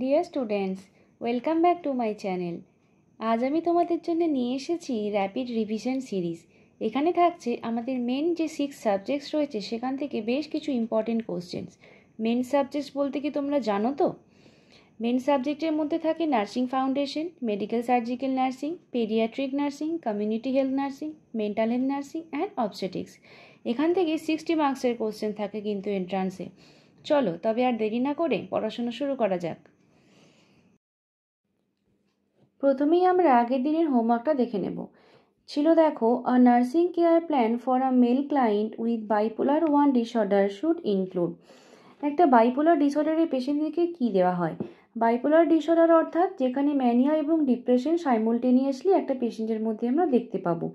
Dear students, welcome back to my channel. আজ আমি তোমাদের জন্য নিয়ে এসেছি র্যাপিড রিভিশন সিরিজ। এখানে থাকছে আমাদের মেন যে 6 সাবজেক্টস রয়েছে সেখান থেকে বেশ কিছু ইম্পর্টেন্ট কোশ্চেন্স। মেন সাবজেক্টস বলতে কি তোমরা জানো তো? মেন সাবজেক্টের মধ্যে থাকে nursing foundation, medical surgical nursing, paediatric nursing, community health nursing, mental health nursing and obstetrics. এখান থেকে 60 মার্কসের কোশ্চেন থাকে কিন্তু এন্ট্রান্সে। চলো তবে আর দেরি না করে পড়াশোনা শুরু করা যাক। প্রথমেই আমরা আগের দিনের হোমওয়ার্কটা দেখে নেব। ছিল দেখো, a nursing care plan for a male client with bipolar 1 disorder should include. একটা বাইপোলার ডিসঅর্ডারের পেশেন্টদেরকে কী দেওয়া হয়? বাইপোলার ডিসঅর্ডার অর্থাৎ যেখানে ম্যানিয়া এবং ডিপ্রেশন সাইমultaneously একটা পেশেন্টের মধ্যে আমরা দেখতে পাবো।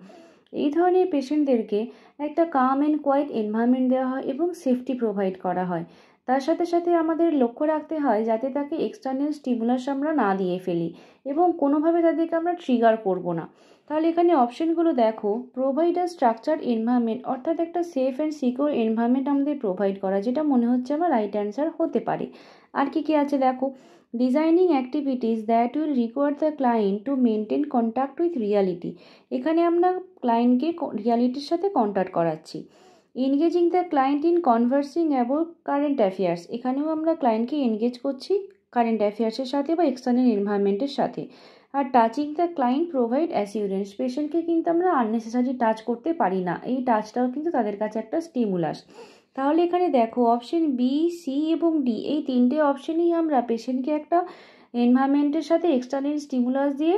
এই ধরনের পেশেন্টদেরকে একটা কাম অ্যান্ড কোয়াইট এনভায়রনমেন্ট দেওয়া হয় এবং সেফটি প্রোভাইড করা হয়। তার সাথে সাথে আমাদের লক্ষ্য রাখতে হয় যাতে তাকে এক্সটার্নাল স্টিমুলাস আমরা না দিয়ে ফেলি এবং কোনোভাবে তাদেরকে আমরা ট্রিগার করব না। তাহলে এখানে অপশনগুলো দেখো, প্রোভাইড আ স্ট্রাকচার্ড এনভায়রনমেন্ট অর্থাৎ একটা সেফ অ্যান্ড সিকিউর এনভায়রনমেন্ট আমাদের প্রোভাইড করা, যেটা মনে হচ্ছে আমার রাইট অ্যান্সার হতে পারে। আর কি আছে দেখো, designing activities that will require the client to maintain contact with reality. এখানে আমরা ক্লায়েন্টকে রিয়ালিটির সাথে কন্ট্যাক্ট করাচ্ছি। Engaging the client in conversing about current affairs, এখানেও আমরা ক্লায়েন্টকে এনগেজ করছি কারেন্ট অ্যাফেয়ার্সের সাথে বা এক্সটার্নাল এনভায়রনমেন্টের সাথে। আর touching the client provide assurance, পেশেন্টকে কিন্তু আমরা আননেসেসারি টাচ করতে পারি না, এই টাচটাও কিন্তু তাদের কাছে একটা স্টিমুলাস। তাহলে এখানে দেখো অপশন বি, সি এবং ডি, এই তিনটে অপশনেই আমরা পেশেন্টকে একটা এনভায়রনমেন্টের সাথে এক্সটার্নাল স্টিমুলাস দিয়ে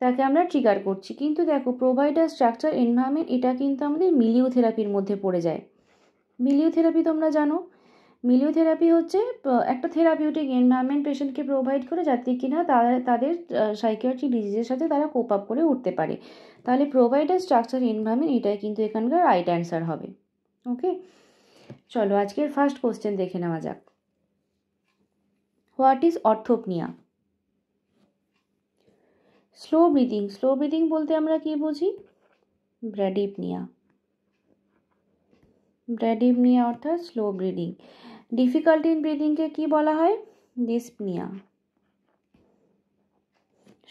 তাকে আমরা ট্রিগার করছি। কিন্তু দেখো, প্রোভাইডার স্ট্রাকচার এনভায়রনমেন্ট, এটা কিন্তু আমাদের মিলিওথেরাপির মধ্যে পড়ে যায়। মিলিওথেরাপি তোমরা জানো, মিলিওথেরাপি হচ্ছে একটা থেরাপিউটিক এনভায়রনমেন্ট পেশেন্টকে প্রোভাইড করে যাতে কিনা তাদের সাইকিয়াট্রিক ডিজিজের সাথে তারা কোপ আপ করে উঠতে পারে। তাহলে প্রোভাইডার স্ট্রাকচার এনভায়রনমেন্ট, এটাই কিন্তু এখানকার রাইট অ্যান্সার হবে। ওকে, চলো আজকের ফার্স্ট কোশ্চেন দেখে নেওয়া যাক। What is orthopnoea? Slow breathing, slow breathing বলতে আমরা কি বুঝি? ব্র্যাডিপনিয়া, ব্র্যাডিপনিয়া অর্থাৎ স্লো ব্রিদিং। ডিফিকাল্টি ইন ব্রিদিংকে কি বলা হয়? ডিসপনিয়া।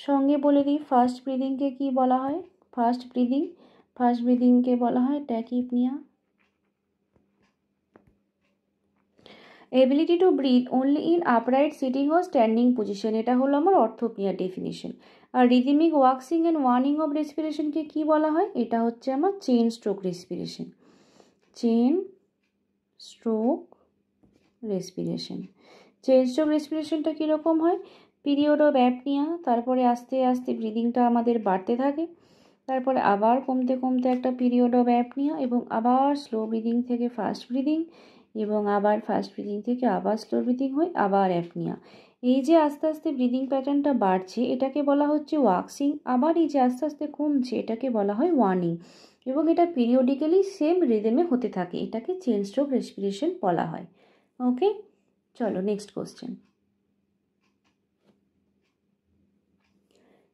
সঙ্গে বলে দিই, ফাস্ট ব্রিদিংকে কি বলা হয়? ফাস্ট ব্রিদিং, ফাস্ট ব্রিদিংকে বলা হয় tachypnoea. Ability to breathe only in upright sitting ও স্ট্যান্ডিং পজিশন, এটা হলো আমার অর্থোপনিয়া ডেফিনিশন। আর রিদিমিক ওয়াক্সিং অ্যান্ড ওয়ার্নিং অফ রেসপিরেশনকে কি বলা হয়? এটা হচ্ছে আমার Cheyne Stokes respiration. Cheyne Stokes respiration. Cheyne Stokes রেসপিরেশনটা কীরকম হয়? পিরিয়ড অফ অ্যাপনিয়া, তারপরে আস্তে আস্তে ব্রিদিংটা আমাদের বাড়তে থাকে, তারপরে আবার কমতে কমতে একটা পিরিয়ড অফ অ্যাপনিয়া এবং আবার স্লো ব্রিদিং থেকে ফাস্ট ব্রিদিং এবং আবার ফাস্ট ব্রিদিং থেকে আবার স্লো ব্রিদিং হয়ে আবার অ্যাপনিয়া। এই যে আস্তে আস্তে ব্রিদিং প্যাটার্নটা বাড়ছে এটাকে বলা হচ্ছে ওয়াক্সিং, আবার এই যে আস্তে আস্তে কমছে এটাকে বলা হয় ওয়ার্নিং, এবং এটা পিরিয়ডিক্যালি সেম রিদমে হতে থাকে, এটাকে চেন স্ট্রোক রেসপিরেশন বলা হয়। ওকে, চলো next question.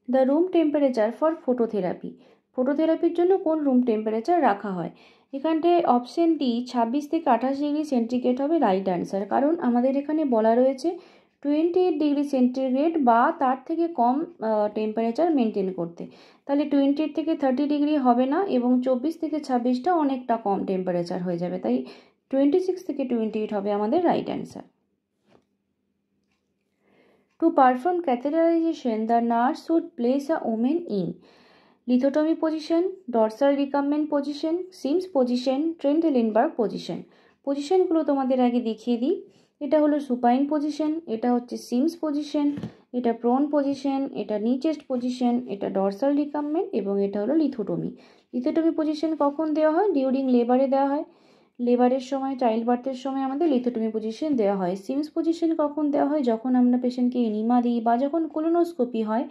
The room temperature for phototherapy, ফটোথেরাপির জন্য কোন রুম টেম্পারেচার রাখা হয়? এখানটায় অপশন ডি 26 থেকে 28 ডিগ্রি সেন্টিগ্রেড হবে রাইট অ্যান্সার, কারণ আমাদের এখানে বলা রয়েছে 28 ডিগ্রি সেন্টিগ্রেড বা তার থেকে কম টেম্পারেচার মেনটেন করতে। তাহলে 28 থেকে 30 ডিগ্রি হবে না এবং 24 থেকে 26টা অনেকটা কম টেম্পারেচার হয়ে যাবে, তাই 26 থেকে 28 হবে আমাদের right answer. To perform catheterization, the nurse should place a woman in lithotomy position, dorsal recumbent position, Sims position, Trendelenburg position. পজিশনগুলো তোমাদের আগে দেখিয়ে দিই। এটা হলো সুপাইন পজিশন, এটা হচ্ছে সিমস পজিশন, এটা প্রোন পজিশন, এটা নি চেস্ট পজিশন, এটা ডরসাল রিকাম্বেন্ট এবং এটা হলো লিথোটমি। লিথোটমি পজিশন কখন দেওয়া হয়? ডিউরিং লেবারে দেওয়া হয়, লেবারের সময় চাইল্ড বার্থের সময় আমাদের লিথোটমি পজিশন দেওয়া হয়। সিমস পজিশন কখন দেওয়া হয়? যখন আমরা পেশেন্টকে এনিমা দিই বা যখন কোলোনোস্কোপি হয়,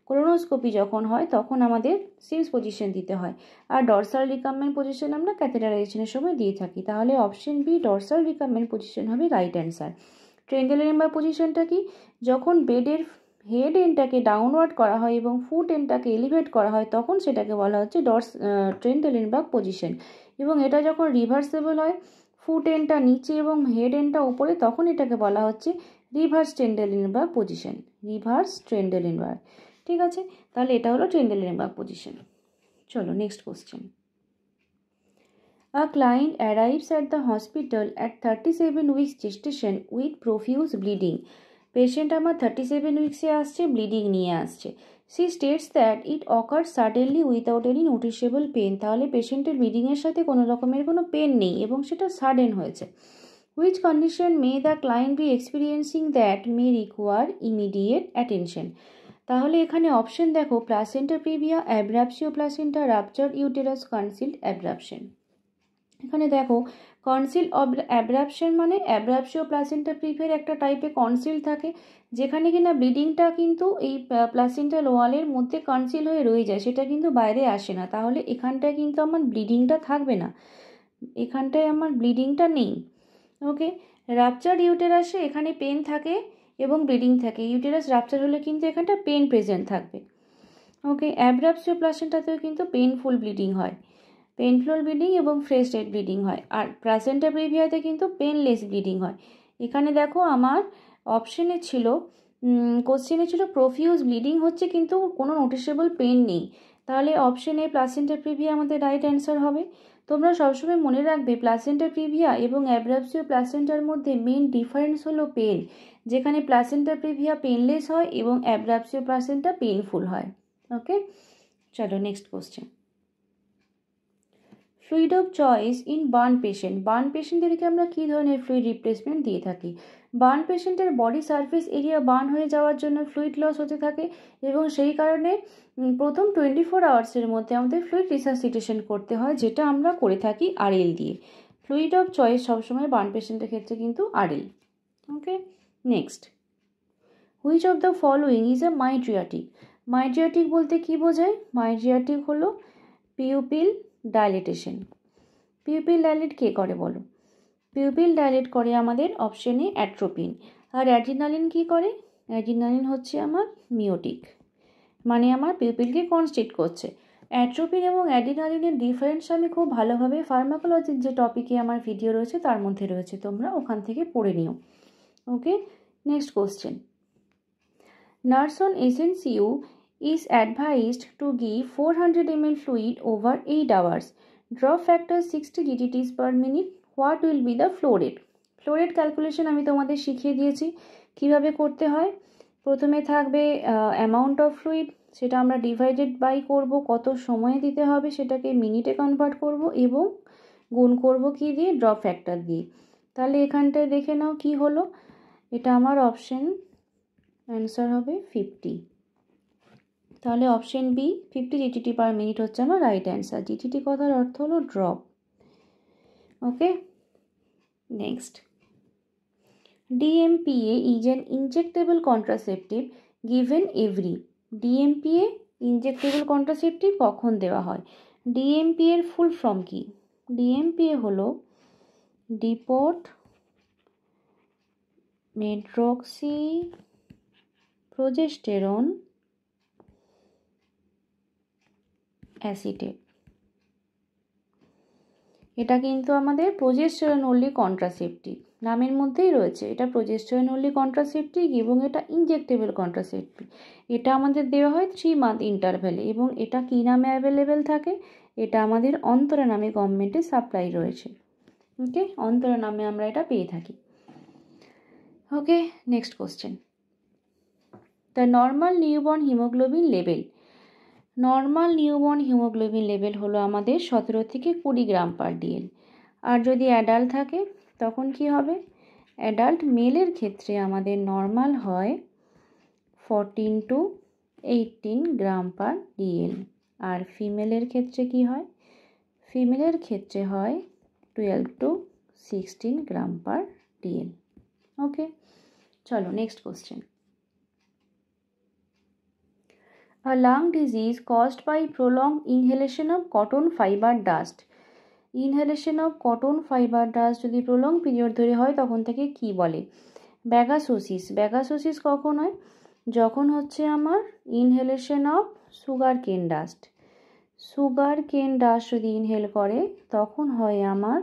কোলোনোস্কোপি যখন হয় তখন আমাদের সিমস পজিশন দিতে হয়। আর ডরসাল রিকাম্বেন্ট পজিশন আমরা ক্যাথেটারাইজেশনের সময় দিয়ে থাকি, তাহলে অপশন বি ডরসাল রিকাম্বেন্ট পজিশন হবে রাইট অ্যান্সার। ট্রেন্ডেলেনবার্গ পজিশনটা কি? যখন বেডের হেড এন্ডটাকে ডাউনওয়ার্ড করা হয় এবং ফুট এন্ডটাকে এলিভেট করা হয় তখন সেটাকে বলা হচ্ছে ট্রেন্ডেলেনবার্গ পজিশন, এবং এটা যখন রিভার্সেবল হয়, ফুট এন্ডটা নিচে এবং হেড এন্ডটা উপরে, তখন এটাকে বলা হচ্ছে রিভার্স ট্রেন্ডেলেনবার্গ পজিশন, রিভার্স ট্রেন্ডেলেনবার্গ। ঠিক আছে, তাহলে এটা হলো ট্রেন্ডেলেনবার্গ পজিশন। চলো next question. A client arrives at the hospital at 37 weeks gestation with profuse bleeding. Patient আমার 37 উইক্সে আসছে, ব্লিডিং নিয়ে আসছে। She states that it occur suddenly without any noticeable pain. তাহলে পেশেন্টের ব্লিডিংয়ের সাথে কোনো রকমের কোনো পেন নেই এবং সেটা সাডেন হয়েছে। Which condition may the client be experiencing that may require immediate attention. তাহলে এখানে অপশন দেখো, placenta praevia, abruptio placenta, rupture uterus, concealed abruption. এখানে দেখো কনসিল অ্যাব্রাপশন মানে অ্যাব্রাপসিও প্লাসেন্টা প্রিভিয়ার একটা টাইপে কনসিল থাকে, যেখানে কিনা ব্লিডিংটা কিন্তু এই প্লাসেন্টাল ওয়ালের মধ্যে কনসিল হয়ে রয়ে যায়, সেটা কিন্তু বাইরে আসে না। তাহলে এখানটায় কিন্তু আমার ব্লিডিংটা থাকবে না, এখানটায় আমার ব্লিডিংটা নেই। ওকে, রাপচার ইউটেরাসে এখানে পেন থাকে এবং ব্লিডিং থাকে। ইউটেরাস রাপচার হলে কিন্তু এখানটা পেন প্রেজেন্ট থাকবে। ওকে, অ্যাব্রাপসিও প্লাসেন্টাতেও কিন্তু পেনফুল ব্লিডিং হয়, পেনফুল ব্লিডিং এবং ফ্রেশ রেড ব্লিডিং হয়। আর প্লাসেন্টা প্রিভিয়াতে কিন্তু পেনলেস ব্লিডিং হয়। এখানে দেখো আমার অপশনে ছিল, কোশ্চেনে ছিল প্রফিউজ ব্লিডিং হচ্ছে কিন্তু কোনো নোটিসেবল পেন নেই। তাহলে অপশনে প্লাসেন্টা প্রিভিয়া আমাদের রাইট অ্যান্সার হবে। তোমরা সবসময় মনে রাখবে প্লাসেন্টা প্রিভিয়া এবং অ্যাব্রাপসিও প্লাসেন্টার মধ্যে মেন ডিফারেন্স হলো পেন, যেখানে প্লাসেন্টা প্রিভিয়া পেনলেস হয় এবং অ্যাব্রাপসিও প্লাসেন্টা পেনফুল হয়। ওকে, চলো next question. Fluid of choice in burn patient. Burn পেশেন্টদেরকে আমরা কী ধরনের ফ্লুইড রিপ্লেসমেন্ট দিয়ে থাকি? বার্ন পেশেন্টের বডি সারফেস এরিয়া বার্ন হয়ে যাওয়ার জন্য ফ্লুইড লস হতে থাকে এবং সেই কারণে প্রথম 24 আওয়ার্সের মধ্যে আমাদের ফ্লুইড রিসাসিটেশন করতে হয়, যেটা আমরা করে থাকি আরএল দিয়ে। ফ্লুইড অফ চয়েস সবসময় বার্ন পেশেন্টের ক্ষেত্রে কিন্তু RL. Okay, next. Which of the following is a mydriatic? Mydriatic বলতে কি বোঝায়? মাইড্রিয়াটিক হলো পিউপিল ডাইলেটেশন। পিউপিল ডাইলেট কে করে বলো? পিউপিল ডাইলেট করে আমাদের অপশনে অ্যাট্রোপিন। আর অ্যাড্রিনালিন কি করে? অ্যাড্রিনালিন হচ্ছে আমার মিওটিক, মানে আমার পিউপিলকে কনস্ট্রিক্ট করছে। অ্যাট্রোপিন এবং অ্যাড্রিনালিনের ডিফারেন্স আমি খুব ভালোভাবে ফার্মাকোলজির যে টপিকে আমার ভিডিও রয়েছে তার মধ্যে রয়েছে, তোমরা ওখান থেকে পড়ে নিও। Okay, next question. Nurse on SNCU is advised to give 400 ml fluid over 8 hours. Drop factor 60 GTTs per minute. What will be the flow rate? Flow rate calculation আমি তোমাদের শিখিয়ে দিয়েছি কিভাবে করতে হয়। প্রথমে থাকবে অ্যামাউন্ট অফ ফ্লুইড, সেটা আমরা ডিভাইডেড বাই করব, কত সময় দিতে হবে সেটাকে মিনিটে কনভার্ট করব এবং গুণ করব কি দিয়ে? ড্রপ ফ্যাক্টর দিয়ে। তাহলে এখানটায় দেখে নাও কি হলো, এটা আমার অপশন অ্যান্সার হবে 50। তাহলে option B 50 GTT per minute হচ্ছে আমার রাইট অ্যান্সার। জিটিটি কথার অর্থ হলো drop. Okay, next. DMPA is an injectable contraceptive given every. DMPA injectable contraceptive কখন দেওয়া হয়? DMPA এর ফুল ফর্ম কি? DMPA হলো ডিপোট মেড্রক্সি প্রোজেস্টেরন অ্যাসিটেট। এটা কিন্তু আমাদের প্রোজেস্টেরন ওনলি কন্ট্রাসেপটিভ, নামের মধ্যেই রয়েছে এটা প্রোজেস্টেরন ওনলি কন্ট্রাসেপটিভ এবং এটা ইনজেক্টেবল কন্ট্রাসেপটিভ। এটা আমাদের দেওয়া হয় 3 মান্থ ইন্টারভ্যালে এবং এটা কী নামে অ্যাভেলেবেল থাকে? এটা আমাদের অন্তরা নামে গভর্নমেন্টে সাপ্লাই রয়েছে। ওকে, অন্তরা নামে আমরা এটা পেয়ে থাকি। Okay, next question. The normal newborn haemoglobin level. Normal newborn haemoglobin level হলো আমাদের 17 থেকে 20 গ্রাম পার ডিএল। আর যদি অ্যাডাল্ট থাকে তখন কি হবে? অ্যাডাল্ট মেলের ক্ষেত্রে আমাদের নর্মাল হয় 14 to 18 গ্রাম পার ডিএল। আর ফিমেলের ক্ষেত্রে কি হয়? ফিমেলের ক্ষেত্রে হয় 12 to 16 গ্রাম পার ডিএল। ওকে, চলো next question. A lung disease caused by prolonged inhalation of cotton fiber dust. Inhalation of cotton fibre dust যদি প্রলং পিরিয়ড ধরে হয় তখন থেকে কি বলে? ব্যাগাসোসিস। ব্যাগাসোসিস কখন হয়? যখন হচ্ছে আমার ইনহেলেশন অফ সুগার কেন ডাস্ট। সুগার কেন ডাস্ট যদি ইনহেল করে তখন হয় আমার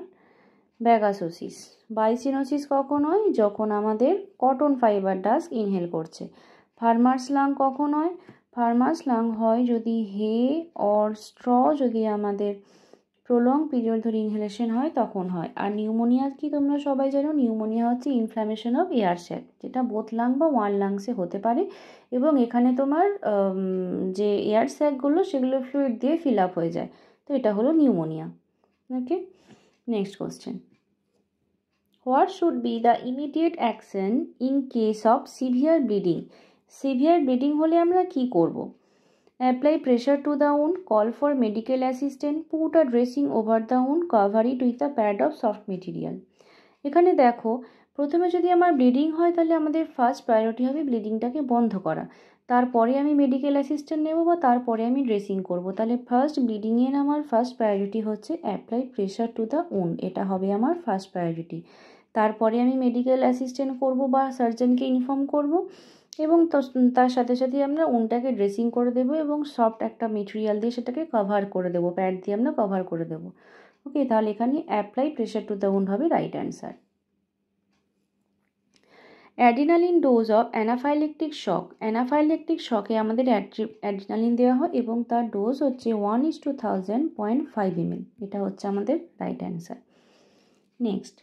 ব্যাগাসোসিস। বাইসিনোসিস কখন হয়? যখন আমাদের কটন ফাইবার ডাস্ট ইনহেল করছে। ফার্মার্স লাং কখন হয়? ফার্মার্স লাং হয় যদি হে অর স্ট্র যদি আমাদের প্রলং পিরিয়ড ধরে ইনহেলেশন হয় তখন হয়। আর নিউমোনিয়া কি তোমরা সবাই জানো? নিউমোনিয়া হচ্ছে ইনফ্ল্যামেশন অফ এয়ার স্যাক, যেটা বোথ লাং বা ওয়ান লাংসে হতে পারে এবং এখানে তোমার যে এয়ার স্যাকগুলো সেগুলো ফ্লুইড দিয়ে ফিল আপ হয়ে যায়, তো এটা হলো pneumonia. Okay, next question. What should be the immediate action in case of severe bleeding? Severe bleeding হলে আমরা কি করব? Apply pressure to the wound, call for medical assistant, put a dressing over the wound, cover it with a pad of soft material. এখানে দেখো, প্রথমে যদি আমার bleeding হয় তাহলে আমাদের ফার্স্ট প্রায়োরিটি হবে ব্লিডিংটাকে বন্ধ করা, তারপরে আমি মেডিকেল অ্যাসিস্ট্যান্ট নেব বা তারপরে আমি ড্রেসিং করব। তাহলে ফার্স্ট ব্লিডিংয়ের আমার ফার্স্ট প্রায়োরিটি হচ্ছে apply pressure to the wound, এটা হবে আমার ফার্স্ট প্রায়োরিটি। তারপরে আমি মেডিকেল অ্যাসিস্ট্যান্ট করব বা সার্জনকে ইনফর্ম করব এবং তার সাথে সাথে আমরা উনটাকে ড্রেসিং করে দেবো এবং সফট একটা মেটেরিয়াল দিয়ে সেটাকে কভার করে দেবো, প্যাড দিয়ে আমরা কভার করে দেবো। ওকে, তাহলে এখানে apply pressure to the wound হবে right answer. Adrenaline dose of anaphylactic shock. Anaphylactic শকে আমাদের অ্যাড্রিনালিন দেওয়া হয় এবং তার ডোজ হচ্ছে 1:1000 0.5 ml, এটা হচ্ছে আমাদের right answer. Next,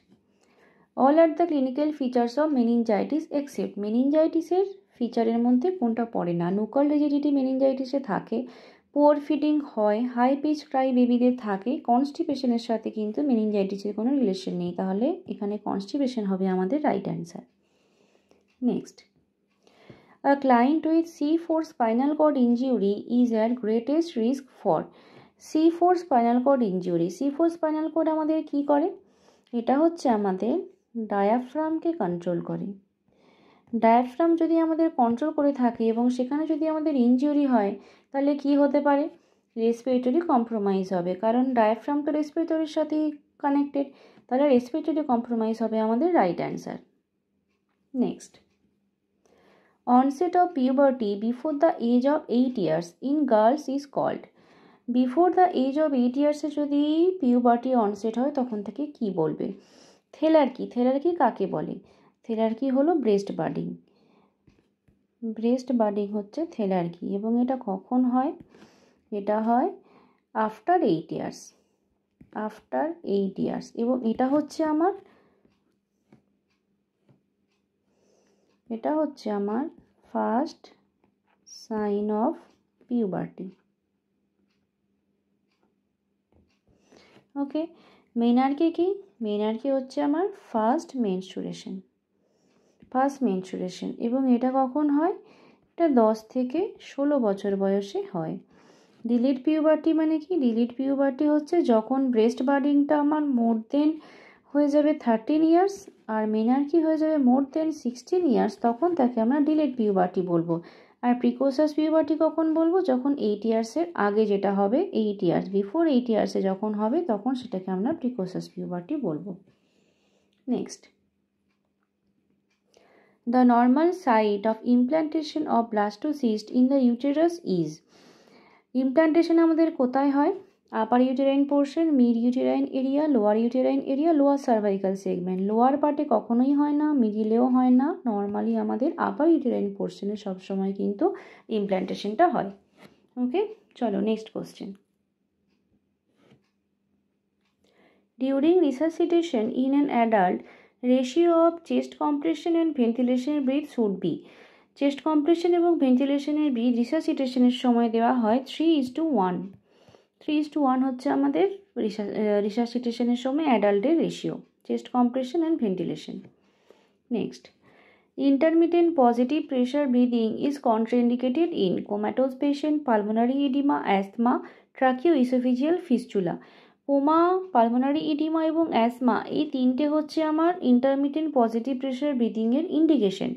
all are the clinical features of meningitis except. মেনিনজাইটিসের ফিচারের মধ্যে কোনটা পড়ে না? নুকাল রিজিডিটি মেনিনজাইটিসে থাকে, পুয়ার ফিডিং হয়, হাই পিচ ক্রাই বেবিদের থাকে, কনস্টিপেশনের সাথে কিন্তু মেনিনজাইটিসের কোনো রিলেশন নেই, তাহলে এখানে কনস্টিপেশন হবে আমাদের right answer. Next, a client with C4 spinal cord injury is at greatest risk for. C4 spinal cord injury, C4 spinal cord আমাদের কি করে? এটা হচ্ছে আমাদের ডায়াফ্রামকে কন্ট্রোল করে। ডায়াফ্রাম যদি আমাদের কন্ট্রোল করে থাকে এবং সেখানে যদি আমাদের ইনজুরি হয় তাহলে কি হতে পারে? রেসপিরেটরি কম্প্রোমাইজ হবে, কারণ ডায়াফ্রাম তো রেসপিরেটরির সাথেই কানেক্টেড, তাহলে রেসপিরেটরি কম্প্রোমাইজ হবে আমাদের right answer. Next, onset of puberty before the age of 8 years in girls is called. Before the age of 8 years যদি পিউবার্টি অনসেট হয় তখন থেকে কি বলবে? থেলার্কি। থেলার্কি কাকে বলে? থেলার্কি হলো ব্রেস্ট বার্ডিং। ব্রেস্ট বার্ডিং হচ্ছে থেলার্কি এবং এটা কখন হয়? এটা হয় আফটার 8 years, আফটার 8 years এবং এটা হচ্ছে আমার first sign of puberty. Okay, menarche কি? মেনার্কি হচ্ছে আমার ফার্স্ট মেনস্ট্রুয়েশন এবং এটা কখন হয়? এটা 10 থেকে 16 বছর বয়সে হয়। ডিলিট পিউবার্টি মানে কি? ডিলিট পিউবার্টি হচ্ছে যখন ব্রেস্ট বার্ডিংটা আমার মোর দেন হয়ে যাবে 13 years আর মেনার্কি হয়ে যাবে মোর দেন 16 years, তখন তাকে আমরা ডিলিট পিউবার্টি বলবো। আর প্রিকোসাস পিউবার্টি কখন বলবো? যখন 8 yearsের আগে যেটা হবে, 8 years বিফোর 8 yearsে যখন হবে তখন সেটাকে আমরা প্রিকোসাস পিউবার্টি বলবো। Next, the normal site of implantation of blastocyst in the uterus is। Implantation আমাদের কোথায় হয়? Upper uterine portion, mid uterine area, lower uterine area, lower cervical segment. Lower পার্টে কখনোই হয় না, মিডিলেও হয় না, নর্মালি আমাদের আপার ইউটেরাইন পোর্শনে সবসময় কিন্তু ইমপ্লান্টেশনটা হয়। ওকে, চলো next question. During resuscitation in an adult, ratio of chest compression and ভেন্টিলেশনের breath should be. Chest compression এবং ভেন্টিলেশনের ব্রিথ রিসাসিটেশনের সময় দেওয়া হয় 3:1। 3:1 হচ্ছে আমাদের রিসাসিটেশনের সময় অ্যাডাল্টের ratio, chest compression and ventilation. Next, intermittent positive pressure breathing is contraindicated in comatose patient, pulmonary oedema, asthma, tracheoesophageal fistula. Coma, pulmonary oedema এবং অ্যাসমা এই তিনটে হচ্ছে আমার ইন্টারমিটেন্ট পজিটিভ প্রেশার ব্রিদিংয়ের ইন্ডিকেশন।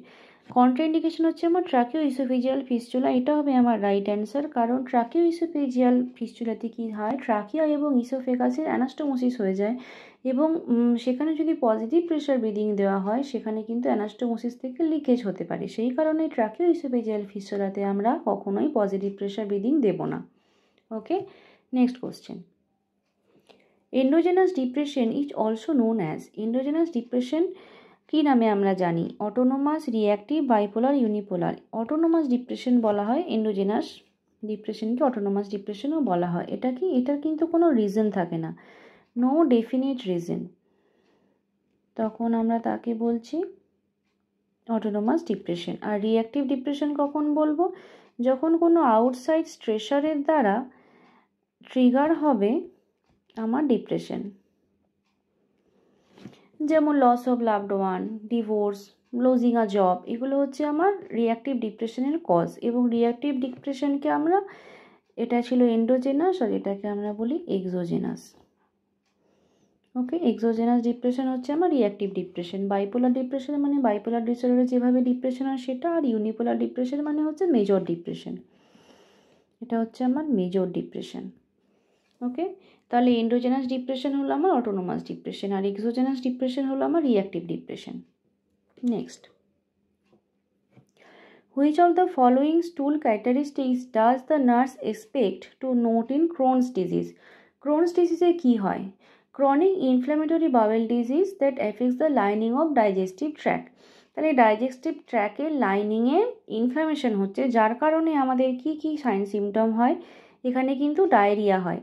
কন্ট্রাইন্ডিকেশন হচ্ছে আমার ট্রাকিওইসোফেজিয়াল ফিস্চুলা, এটা হবে আমার রাইট অ্যান্সার, কারণ ট্রাকিওইসোফেজিয়াল ফিস্চুলাতে কী হয়? ট্রাকিয়া এবং ইসোফেগাসের অ্যানাস্টোমোসিস হয়ে যায় এবং সেখানে যদি পজিটিভ প্রেশার ব্রিদিং দেওয়া হয় সেখানে কিন্তু অ্যানাস্টোমোসিস থেকে লিকেজ হতে পারে, সেই কারণে ট্রাকিওইসোফেজিয়াল ফিস্চুলাতে আমরা কখনোই পজিটিভ প্রেশার ব্রিদিং দেব না। Okay, next question. Endogenous depression is also known as, endogenous depression কী নামে আমরা জানি? Autonomous, reactive, bipolar, unipolar. Autonomous depression বলা হয়, এন্ডোজেনাস ডিপ্রেশনকে অটোনোমাস ডিপ্রেশনও বলা হয়। এটা কি, এটার কিন্তু কোনো রিজন থাকে না, নো ডেফিনিট রিজন, তখন আমরা তাকে বলছি অটোনোমাস ডিপ্রেশন। আর রিঅ্যাক্টিভ ডিপ্রেশন কখন বলবো? যখন কোনো আউটসাইড স্ট্রেসারের দ্বারা ট্রিগার হবে আমার ডিপ্রেশন, যেমন loss of loved one, divorce, losing a job, এগুলো হচ্ছে আমার রিঅ্যাক্টিভ ডিপ্রেশনের কজ। এবং রিঅ্যাক্টিভ ডিপ্রেশনকে আমরা, এটা ছিল এন্ডোজেনাস আর এটাকে আমরা বলি এক্সোজেনাস। ওকে, এক্সোজেনাস ডিপ্রেশন হচ্ছে আমার রিঅ্যাক্টিভ ডিপ্রেশন। বাইপোলার ডিপ্রেশন মানে বাইপোলার ডিসঅর্ডারে যেভাবে ডিপ্রেশন হয় সেটা, আর ইউনিপোলার ডিপ্রেশন মানে হচ্ছে মেজর ডিপ্রেশন, এটা হচ্ছে আমার মেজর ডিপ্রেশন। ওকে, তাহলে এন্ডোজেনাস ডিপ্রেশন হলো আমার অটোনোমাস ডিপ্রেশন, আর এক্সোজেনাস ডিপ্রেশন হলো আমার reactive depression. Next, which of the following stool characteristics does the nurse expect to note in Crohn's disease? Crohn's ডিজিজে কী হয়? Chronic inflammatory bowel disease that affects the lining of digestive tract. তাহলে digestive ট্র্যাকের লাইনিংয়ে inflammation হচ্ছে, যার কারণে আমাদের কি কি সাইন সিমটম হয়? এখানে কিন্তু ডায়রিয়া হয়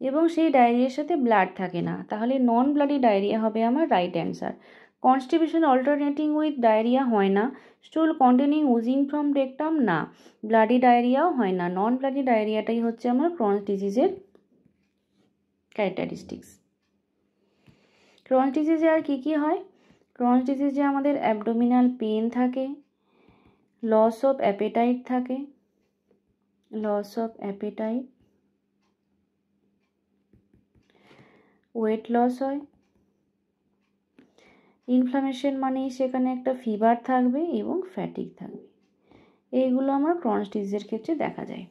এবং সেই ডায়রিয়ার সাথে ব্লাড থাকে না, তাহলে নন ব্লাডি ডায়রিয়া হবে আমার right answer. Constipation alternating with diarrhoea হয় না। Stool containing oozing from rectum, না। ব্লাডি ডায়রিয়াও হয় না। নন ব্লাডি ডায়রিয়াটাই হচ্ছে আমার ক্রনস ডিজিজের ক্যারেক্টারিস্টিক্স। ক্রনস ডিজিজে আর কি হয়? ক্রনস ডিজিজে আমাদের অ্যাবডোমিনাল পেন থাকে, লস অফ অ্যাপেটাইট থাকে, loss of appetite, weight loss হয়, ইনফ্লামেশন মানেই সেখানে একটা ফিভার থাকবে এবং ফ্যাটিক থাকবে। এইগুলো আমার ক্রনস ডিজিজের ক্ষেত্রে দেখা যায়।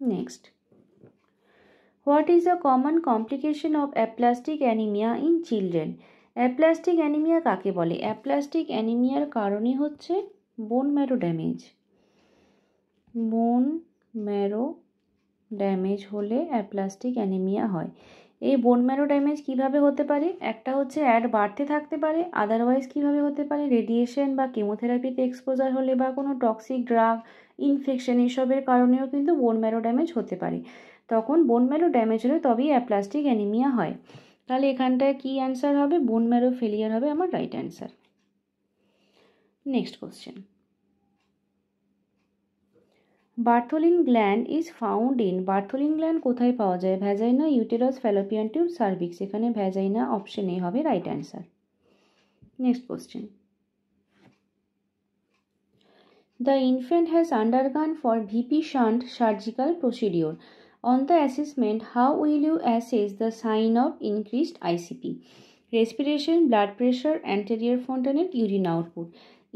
Next, what is a common complication of aplastic anaemia in children? Aplastic anaemia কাকে বলে? অ্যাপ্লাস্টিক অ্যানিমিয়ার কারণই হচ্ছে bone marrow damage. Bone marrow damage হলে অ্যাপ্লাস্টিক অ্যানিমিয়া হয়। এই বোন ম্যারো ড্যামেজ কিভাবে হতে পারে? একটা হচ্ছে অ্যাড বাড়তে থাকতে পারে, আদারওয়াইজ কিভাবে হতে পারে? রেডিয়েশন বা কেমোথেরাপিতে এক্সপোজার হলে বা কোনো টক্সিক ড্রাগ, ইনফেকশন, এসবের কারণেও কিন্তু বোন ম্যারো ড্যামেজ হতে পারে। তখন বোন ম্যারো ড্যামেজ হলে তবেই অ্যাপ্লাস্টিক অ্যানিমিয়া হয়। তাহলে এখানটায় কি অ্যান্সার হবে? বোন ম্যারো ফেলিয়ার হবে আমার right answer. Next question, Bartholin gland is found in, Bartholin gland কোথায় পাওয়া যায়? Vagina, uterus, fallopian tube, cervix. এখানে ভ্যাজাইনা অপশন এ হবে right answer. Next question, the infant has undergone for VP shunt surgical procedure. On the assessment how will you assess the sign of increased ICP? Respiration, blood pressure, anterior fontanelle, urine output.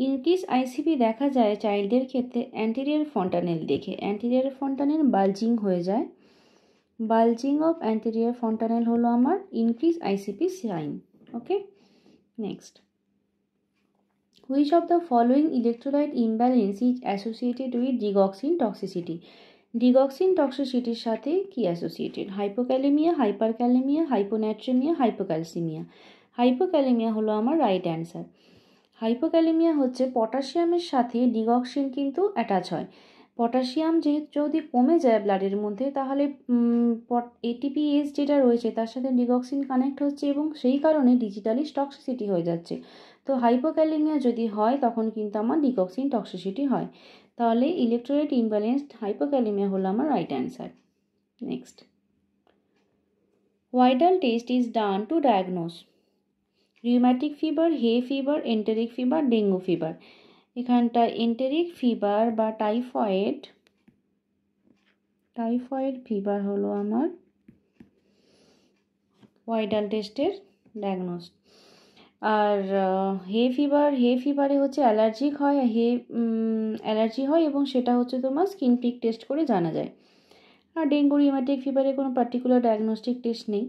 Increase ICP দেখা যায় চাইল্ডদের ক্ষেত্রে anterior fontanelle দেখে। Anterior fontanelle bulging হয়ে যায়, bulging of anterior fontanelle হলো আমার increase ICP sign. Okay, next, which of the following electrolyte imbalance is associated with digoxin toxicity? Digoxin টক্সিসিটির সাথে কি associated? Hypokalaemia, hyperkalaemia, hyponatraemia, hypocalcaemia. Hypokalaemia হলো আমার রাইট অ্যান্সার। হাইপোক্যালেমিয়া হচ্ছে পটাশিয়ামের সাথে ডিগক্সিন কিন্তু অ্যাটাচ হয়। পটাশিয়াম যেহেতু যদি কমে যায় ব্লাডের মধ্যে, তাহলে এটিপিএস যেটা রয়েছে তার সাথে ডিগক্সিন কানেক্ট হচ্ছে এবং সেই কারণে ডিজিটালি টক্সিসিটি হয়ে যাচ্ছে। তো হাইপোক্যালেমিয়া যদি হয় তখন কিন্তু আমার ডিগক্সিন টক্সিসিটি হয়। তাহলে ইলেকট্রোলাইট ইমব্যালেন্সড হাইপোক্যালেমিয়া হলো আমার right answer. Next, Widal test is done to diagnose rheumatic fever, hay fever, enteric fever, dengue fever. এখানটা এন্টেরিক ফিভার বা টাইফয়েড ফিভার হলো আমার হোয়াইডাল টেস্টের ডায়াগনোস। আর হে ফিভারে হচ্ছে অ্যালার্জি হয় এবং সেটা হচ্ছে তোমার স্কিন প্রিক টেস্ট করে জানা যায়। আর ডেঙ্গু রিউম্যাটিক ফিভারে কোনো পার্টিকুলার ডায়াগনস্টিক টেস্ট নেই,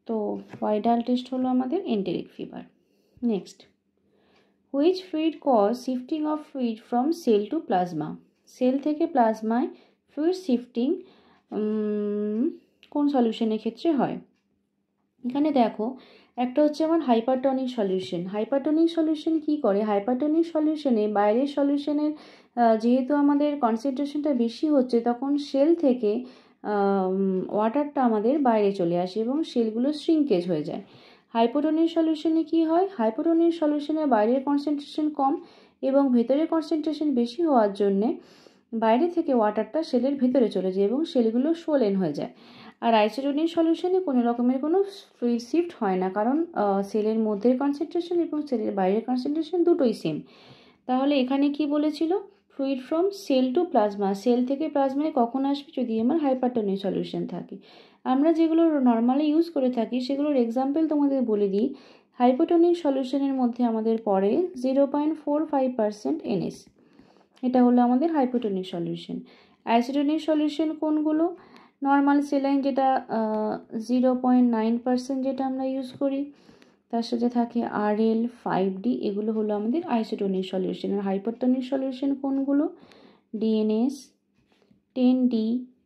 তো হোয়াইডাল টেস্ট হলো আমাদের enteric fever. Next, which fluid cause shifting of fluid from cell to plasma? Cell থেকে প্লাজমায় ফ্লুইড শিফটিং কোন সলিউশনের ক্ষেত্রে হয়? এখানে দেখো একটা হচ্ছে আমার হাইপারটনিক সলিউশন। হাইপারটনিক সলিউশন কি করে? হাইপারটনিক সলিউশনে বাইরের সলিউশনের যেহেতু আমাদের কনসেন্ট্রেশনটা বেশি হচ্ছে, তখন সেল থেকে ওয়াটারটা আমাদের বাইরে চলে আসে এবং সেলগুলো শ্রিঙ্কেজ হয়ে যায়। হাইপোটোনিক সলিউশনে কি হয়? হাইপোটোনিক সলিউশনে বাইরের কনসেন্ট্রেশন কম এবং ভেতরের কনসেন্ট্রেশন বেশি হওয়ার জন্যে বাইরে থেকে ওয়াটারটা সেলের ভেতরে চলে যায় এবং সেলগুলো সোলেন হয়ে যায়। আর আইসোটোনিক সলিউশনে কোনো রকমের কোনো ফ্লুইড শিফট হয় না, কারণ সেলের মধ্যের কনসেন্ট্রেশন এবং সেলের বাইরের কনসেন্ট্রেশন দুটোই সেম। তাহলে এখানে কি বলেছিল? Fluid from cell to plasma. Cell থেকে প্লাজমায় কখন আসবে? যদি আমার হাইপারটোনিক সলিউশন থাকে। আমরা যেগুলো নর্মালি ইউজ করে থাকি সেগুলোর এক্সাম্পল তোমাদের বলে দিই। হাইপোটোনিক সলিউশনের মধ্যে আমাদের পড়ে 0.45% NS, এটা হলো আমাদের হাইপোটোনিক সলিউশন। আইসোটোনিক সলিউশন কোনগুলো? নর্মাল সেলাইন যেটা 0.9% যেটা আমরা ইউজ করি, তার সাথে থাকে RL, 5D, এগুলো হলো আমাদের আইসোটোনিক সলিউশন। আর হাইপারটোনিক সলিউশন কোনগুলো? DNS, 10D,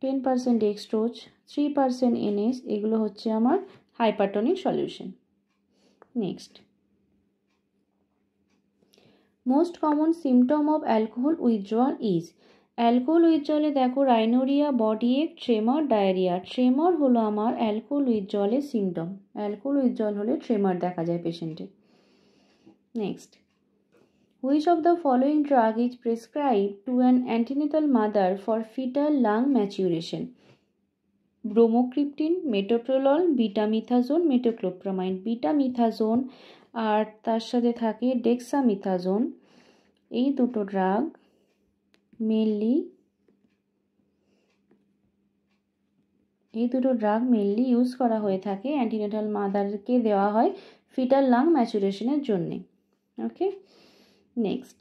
10% ডেক্সট্রোজ, 3% NS, এগুলো হচ্ছে আমার hypertonic solution. Next, most common symptom of alcohol withdrawal is. Alcohol উইথড্রয়ালে দেখো rhinorrhoea, body ache, tremor, diarrhoea. Tremor হলো আমার অ্যালকোহল উইথড্রয়ালের সিমটম। অ্যালকোহল উইথড্রয়াল হলে ট্রেমর দেখা যায় পেশেন্টে। Next, which of the following drug is prescribe to an antenatal mother for foetal lung maturation? Bromocriptine, metoprolol, betamethasone, metoclopramide. বিটামিথাজোন আর তার সাথে থাকে ডেক্সামিথাজোন, এই দুটো ড্রাগ মেনলি ইউজ করা হয়ে থাকে, অ্যান্টিনেটাল মাদারকে দেওয়া হয় ফিটাল লাং ম্যাচুরেশনের জন্যে। ওকে, next,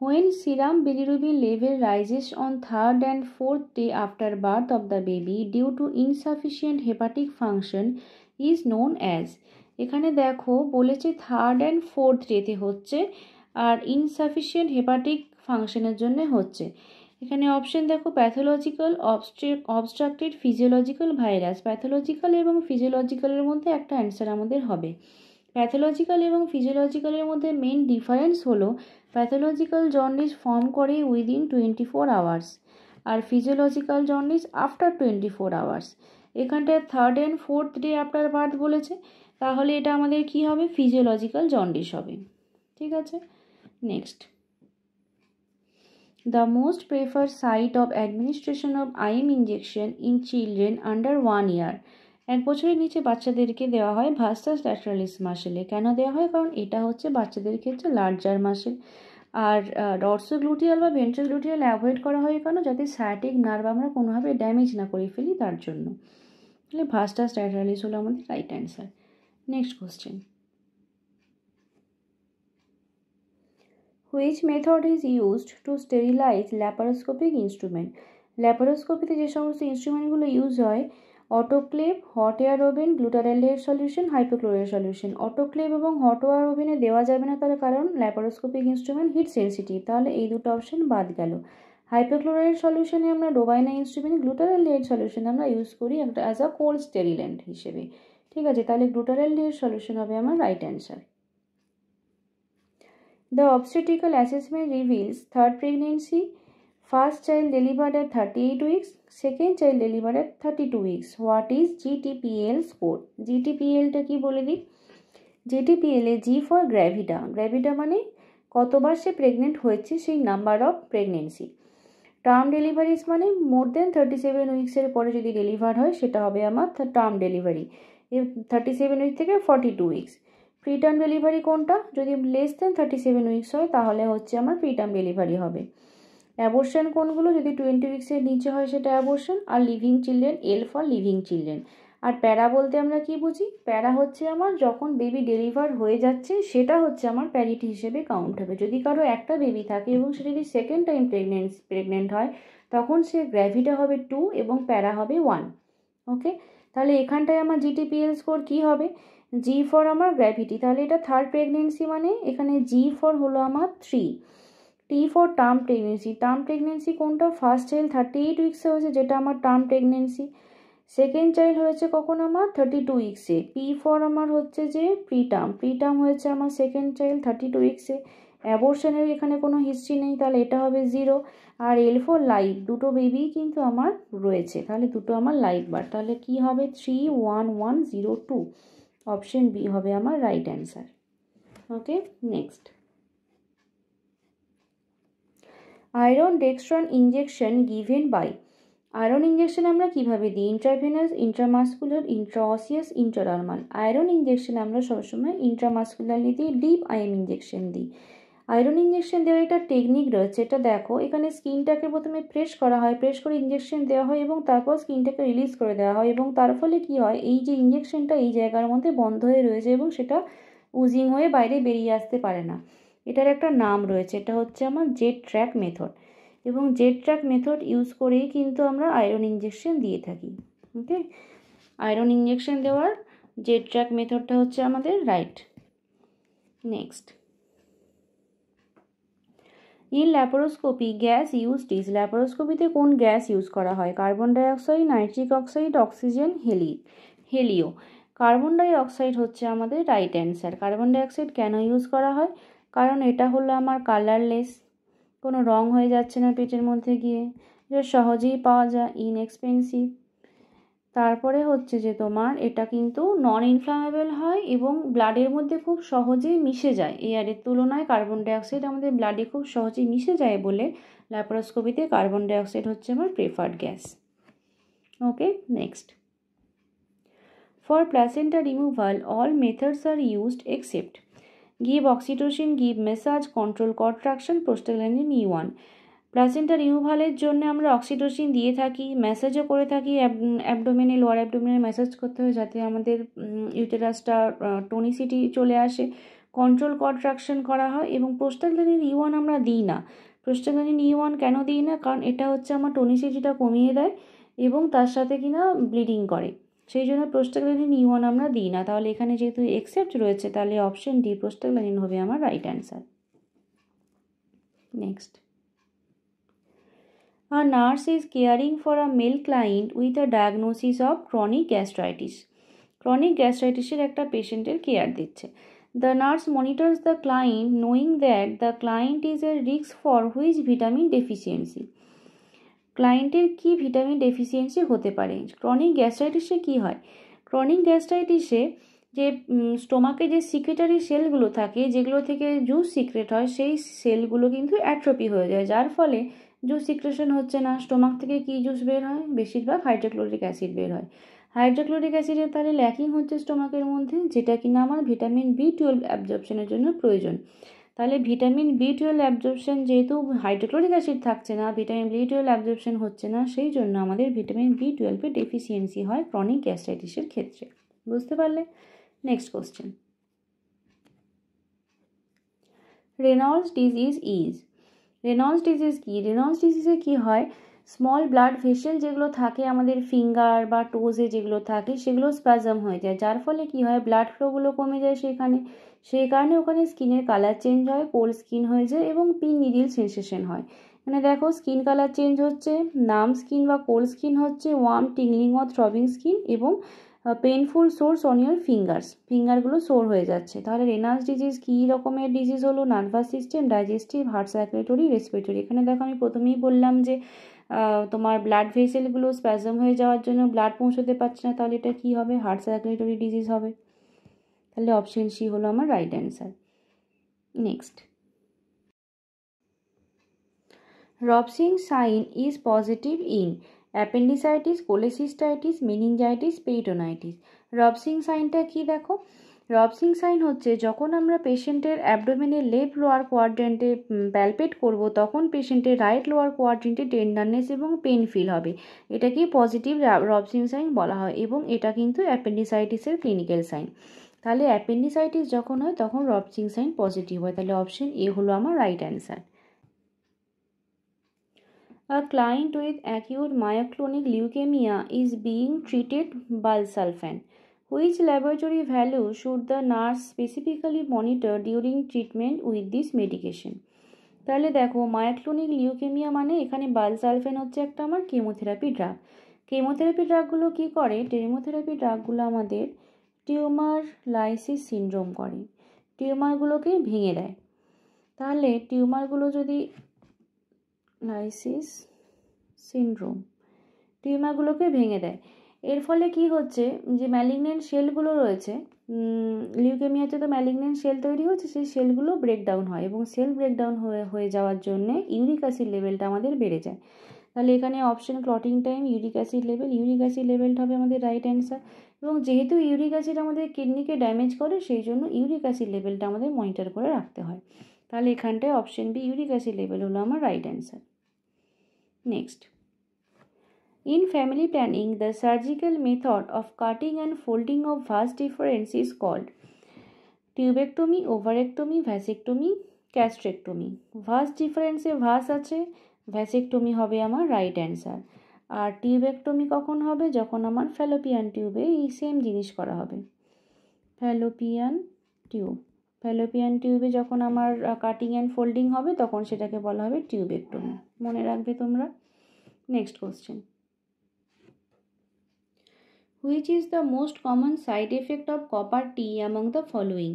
when serum bilirubin level rises on 3rd and 4th day after birth of the baby due to insufficient hepatic function is known as। এখানে দেখো বলেছে 3rd and 4th ডেতে হচ্ছে আর ইনসাফিসিয়েন্ট হেপাটিক ফাংশনের জন্য হচ্ছে। এখানে অপশন দেখো, pathological, obstructed, physiological, virus. Pathological এবং ফিজিওলজিক্যালের মধ্যে একটা অ্যান্সার আমাদের হবে। প্যাথোলজিক্যাল এবং ফিজিওলজিক্যালের মধ্যে মেন ডিফারেন্স হলো প্যাথোলজিক্যাল জন্ডিস ফর্ম করে উইদিন 24 আওয়ার্স আর ফিজিওলজিক্যাল জন্ডিস আফটার 24 আওয়ার্স। এখানটায় 3rd and 4th day after birth বলেছে, তাহলে এটা আমাদের কি হবে? ফিজিওলজিক্যাল জন্ডিস হবে। ঠিক আছে, next, the most prefer site of administration of IM injection in children under 1 year। 1 বছরের নিচে বাচ্চাদেরকে দেওয়া হয় ভাস্টাস ল্যাটারালিস মাসেলে। কেন দেওয়া হয়? কারণ এটা হচ্ছে বাচ্চাদের ক্ষেত্রে লার্জার মাসেল। আর ডর্সোগ্লুটিয়াল বা ভেন্ট্রোগ্লুটিয়াল অ্যাভয়েড করা হয় কেন? যাতে সায়াটিক নার্ভ আমরা কোনোভাবে ড্যামেজ না করে ফেলি, তার জন্য। তাহলে ভাস্টাস ল্যাটারালিস হলো আমাদের right answer. Next question, which method is used to sterilise laparoscopic instrument? ল্যাপারোস্কোপিতে যে সমস্ত ইনস্ট্রুমেন্টগুলো ইউজ হয়, autoclave, hot air oven, glutaraldehyde solution, hypochlorite solution. Autoclave এবং হট এয়ার ওভেনে দেওয়া যাবে না, তার কারণ ল্যাপারোস্কোপিক ইনস্ট্রুমেন্ট হিট সেন্সিটিভ, তাহলে এই দুটো অপশন বাদ গেল। হাইপোক্লোরাইড সলিউশনে আমরা ডোবাই না ইনস্ট্রুমেন্ট, গ্লুটারালডিহাইড সলিউশনে আমরা ইউজ করি একটা অ্যাজ আ কোল্ড স্টেরিল্যান্ট হিসেবে। ঠিক আছে, তাহলে গ্লুটারালডিহাইড সলিউশন হবে আমার right answer. The obstetrical assessment reveals 3rd pregnancy, first child delivered at 38 weeks, second child delivered at 32 weeks. What is GTPL score? GTPL টা কি বলে দিই? GTPL A G for Gravita. Gravita মানে কতবার সে প্রেগনেন্ট হয়েছে, সেই number of pregnancy. Term deliveries মানে মোর দেন 37 উইক্সের পরে যদি ডেলিভার হয় সেটা হবে আমার টার্ম ডেলিভারি। 37 উইক থেকে 42 উইক্স। প্রিটার্ম ডেলিভারি কোনটা? যদি লেস দেন 37 উইক্স হয় তাহলে হচ্ছে আমার প্রিটার্ম ডেলিভারি হবে। অ্যাবর্শন কোনগুলো? যদি 20 উইক্সের নিচে হয় সেটা অ্যাবর্শন। আর living children, L for living children. আর প্যারা বলতে আমরা কি বুঝি? প্যারা হচ্ছে আমার যখন বেবি ডেলিভার হয়ে যাচ্ছে সেটা হচ্ছে আমার প্যারিটি হিসেবে কাউন্ট হবে। যদি কারো একটা বেবি থাকে এবং সে যদি সেকেন্ড টাইম প্রেগনেন্ট হয় তখন সে গ্র্যাভিটা হবে 2 এবং প্যারা হবে 1। ওকে, তাহলে এখানটায় আমার GTPL স্কোর কী হবে? G ফর আমার গ্র্যাভিটি, তাহলে এটা 3rd প্রেগনেন্সি মানে এখানে G ফর হলো আমার 3। T for term pregnancy. Term pregnancy কোনটা? ফার্স্ট চাইল্ড 38 উইক্সে হয়েছে, যেটা আমার টার্ম প্রেগনেন্সি। সেকেন্ড চাইল্ড হয়েছে কখন আমার 32 উইক্সে। পি ফর আমার হচ্ছে যে প্রিটার্ম হয়েছে আমার সেকেন্ড চাইল্ড 32 উইক্সে। অ্যাবর্শনের এখানে কোনো হিস্ট্রি নেই, তাহলে এটা হবে 0। আর এল ফর লাইভ, দুটো বেবি কিন্তু আমার রয়েছে, তাহলে দুটো আমার লাইভ বার, তাহলে কি হবে 31102। অপশন বি হবে আমার right answer. Okay, next. Iron dextran injection given by. Iron injection আমরা কিভাবে দিই? Intravenous, intramuscular, intraosseous, intradermal. Iron injection আমরা সবসময় ইন্ট্রামাসকুলারলি দিই, ডিপ আইএম ইঞ্জেকশন দিই। আয়রন ইঞ্জেকশন দেওয়ার একটা টেকনিক রয়েছে, এটা দেখো এখানে স্কিনটাকে প্রথমে প্রেস করা হয়, প্রেস করে ইঞ্জেকশন দেওয়া হয় এবং তারপর স্কিনটাকে রিলিজ করে দেওয়া হয়, এবং তার ফলে কি হয়, এই যে ইঞ্জেকশনটা এই জায়গার মধ্যে বন্ধ হয়ে রয়েছে এবং সেটা উজিং হয়ে বাইরে বেরিয়ে আসতে পারে না। এটার একটা নাম রয়েছে, এটা হচ্ছে আমার জেট ট্র্যাক মেথড, এবং জেট ট্র্যাক মেথড ইউজ করেই কিন্তু আমরা আয়রন ইঞ্জেকশন দিয়ে থাকি। ওকে, আয়রন ইঞ্জেকশন দেওয়ার জেট ট্র্যাক মেথডটা হচ্ছে আমাদের right. Next, in laparoscopy gas used is. ল্যাপারোস্কোপিতে কোন গ্যাস ইউজ করা হয়? Carbon dioxide, nitric oxide, oxygen, helium. Carbon dioxide হচ্ছে আমাদের রাইট অ্যান্সার। কার্বন ডাইঅক্সাইড কেন ইউজ করা হয়? কারণ এটা হলো আমার কালারলেস, কোনো রং হয়ে যাচ্ছে না পেটের মধ্যে গিয়ে, এটা সহজেই পাওয়া যায়, ইনএক্সপেন্সিভ। তারপরে হচ্ছে যে তোমার এটা কিন্তু নন ইনফ্লামেবল হয় এবং ব্লাডের মধ্যে খুব সহজেই মিশে যায়। এয়ারের তুলনায় কার্বন ডাইঅক্সাইড আমাদের ব্লাডে খুব সহজেই মিশে যায় বলে ল্যাপারোস্কোপিতে কার্বন ডাইঅক্সাইড হচ্ছে আমার preferred gas. Okay, next. For placenta removal all methods are used except give oxytocin, give massage, control contraction, prostaglandin E1। Placenta রিমুভালের জন্য আমরা অক্সিটোসিন দিয়ে থাকি, ম্যাসাজও করে থাকি, অ্যাবডোমেনে, লোয়ার অ্যাবডোমেনে ম্যাসাজ করতে হয় যাতে আমাদের ইউটেরাসটা টনিসিটি চলে আসে, কন্ট্রোল কন্ট্রাকশন করা হয়, এবং প্রোস্টাগ্ল্যান্ডিন E1 আমরা দিই না। প্রোস্টাগ্ল্যান্ডিন E1 কেন দিই না? কারণ এটা হচ্ছে আমার টনিসিটিটা কমিয়ে দেয় এবং তার সাথে কিনা ব্লিডিং করে, সেই জন্য প্রোস্টাগ্ল্যান্ডিন E1 আমরা দিই না। তাহলে এখানে যেহেতু এক্সেপ্ট রয়েছে তাহলে অপশন ডি প্রোস্টাগ্ল্যান্ডিন হবে আমার right answer. Next, a nurse is caring for a male client with a diagnosis of chronic gastritis. chronic gastritis এর একটা পেশেন্টের কেয়ার দিচ্ছে। The nurse monitors the client knowing that the client is at risk for which vitamin deficiency. ক্লায়েন্টের কি vitamin deficiency হতে পারে? Chronic গ্যাস্ট্রাইটিসে কি হয়? ক্রনিক গ্যাস্ট্রাইটিসে যে স্টোমাকে যে সিক্রেটারি সেলগুলো থাকে যেগুলো থেকে জুস সিক্রেট হয়, সেই সেলগুলো কিন্তু অ্যাট্রোপি হয়ে যায়, যার ফলে জুস সিক্রেশন হচ্ছে না। স্টোমাক থেকে কি জুস বের হয়? বেশিরভাগ হাইড্রোক্লোরিক অ্যাসিড বের হয়। হাইড্রোক্লোরিক অ্যাসিডের তাহলে ল্যাকিং হচ্ছে স্টোমাকের মধ্যে, যেটা কিনা আমার ভিটামিন B12 অ্যাবজর্পশনের জন্য প্রয়োজন। তাহলে ভিটামিন B12 অ্যাবজর্পশন, যেহেতু হাইড্রোক্লোরিক অ্যাসিড থাকছে না, ভিটামিন B12 অ্যাবজর্পশন হচ্ছে না, সেই জন্য আমাদের ভিটামিন B12 এর ডেফিসিয়েন্সি হয় ক্রনিক গ্যাস্ট্রাইটিসের ক্ষেত্রে। বুঝতে পারলে? Next question. Reynolds disease is. Reynolds disease কি? রেনল্ডস ডিজিজে কি হয়, স্মল ব্লাড ভেসেল যেগুলো থাকে আমাদের ফিঙ্গার বা টোজে যেগুলো থাকে সেগুলো স্প্যাজম হয়ে যায়, যার ফলে কি হয়, ব্লাড ফ্লোগুলো কমে যায় সেখানে, সেই কারণে ওখানে স্কিনের কালার চেঞ্জ হয়, কোল্ড স্কিন হয়ে যায় এবং পিন নিডিল সেন্সেশন হয়। মানে দেখো স্কিন কালার চেঞ্জ হচ্ছে, নাম স্কিন বা কোল্ড স্কিন হচ্ছে, warm, tingling or throbbing skin, এবং পেইনফুল সোর্স অন ইউর ফিঙ্গারগুলো সোর হয়ে যাচ্ছে। তাহলে রেনাল্ডস ডিজিজ কী রকমের ডিজিজ হলো? Nervous system, digestive, heart, circulatory, respiratory. এখানে দেখো আমি প্রথমেই বললাম যে তোমার ব্লাড ভেসেলগুলো স্প্যাজম হয়ে যাওয়ার জন্য ব্লাড পৌঁছতে পারছে না, তাহলে এটা কী হবে? হার্ট সার্কুলেটরি ডিজিজ হবে। তাহলে অপশন সি হলো আমার right answer. Next, Rovsing sign is positive in appendicitis, cholecystitis, meningitis, peritonitis. Rovsing সাইনটা কি? দেখো রবসিং সাইন হচ্ছে যখন আমরা পেশেন্টের অ্যাবডোমেনের লেফট লোয়ার কোয়াড্রেন্টে প্যালপেট করব, তখন পেশেন্টের রাইট লোয়ার কোয়াড্রেন্টে টেন্ডারনেস এবং পেন ফিল হবে, এটাকেই পজিটিভ রবসিং সাইন বলা হয়, এবং এটা কিন্তু অ্যাপেন্ডিসাইটিসের ক্লিনিক্যাল সাইন। তাহলে অ্যাপেন্ডিসাইটিস যখন হয় তখন রবসিং সাইন পজিটিভ হয়, তাহলে অপশন এ হলো আমার right answer. A client with acute myoclonic leukemia is being treated busulfan. Which laboratory value should the nurse specifically monitor during treatment with this medication? তাহলে দেখো মায়োক্লোনিক লিউকেমিয়া মানে এখানে বালসালফেন হচ্ছে একটা আমার কেমোথেরাপি ড্রাগ। কেমোথেরাপি ড্রাগগুলো কী করে? কেমোথেরাপি ড্রাগগুলো আমাদের tumour lysis syndrome করে, টিউমারগুলোকে ভেঙে দেয়। তাহলে টিউমারগুলো যদি লাইসিস সিনড্রোম টিউমারগুলোকে ভেঙে দেয়, এর ফলে কি হচ্ছে যে ম্যালিগন্যান্ট সেলগুলো রয়েছে, লিউকেমিয়াতে তো ম্যালিগন্যান্ট সেল তৈরি হচ্ছে, সেই সেলগুলো ব্রেকডাউন হয় এবং সেল ব্রেকডাউন হয়ে যাওয়ার জন্যে ইউরিক অ্যাসিড লেভেলটা আমাদের বেড়ে যায়। তাহলে এখানে option clotting time, uric acid লেভেলটা হবে আমাদের রাইট অ্যান্সার। এবং যেহেতু ইউরিক অ্যাসিড আমাদের কিডনিকে ড্যামেজ করে, সেই জন্য ইউরিক অ্যাসিড লেভেলটা আমাদের মনিটর করে রাখতে হয়। তাহলে এখানটায় option B uric acid level হলো আমার right answer. Next, in family planning, the surgical method of cutting and folding of vas deferens is called tubectomy, ovariectomy, vasectomy, castrectomy. Vas ডিফারেন্সে ভাস আছে, ভ্যাসেক্টমি হবে আমার রাইট অ্যান্সার। আর tubectomy কখন হবে? যখন আমার ফ্যালোপিয়ান টিউবে এই সেম জিনিস করা হবে। ফ্যালোপিয়ান টিউবে যখন আমার কাটিং অ্যান্ড ফোল্ডিং হবে তখন সেটাকে বলা হবে টিউবেক্টমি। মনে রাখবে তোমরা। Next question, which is the most common side effect of copper tea among the following?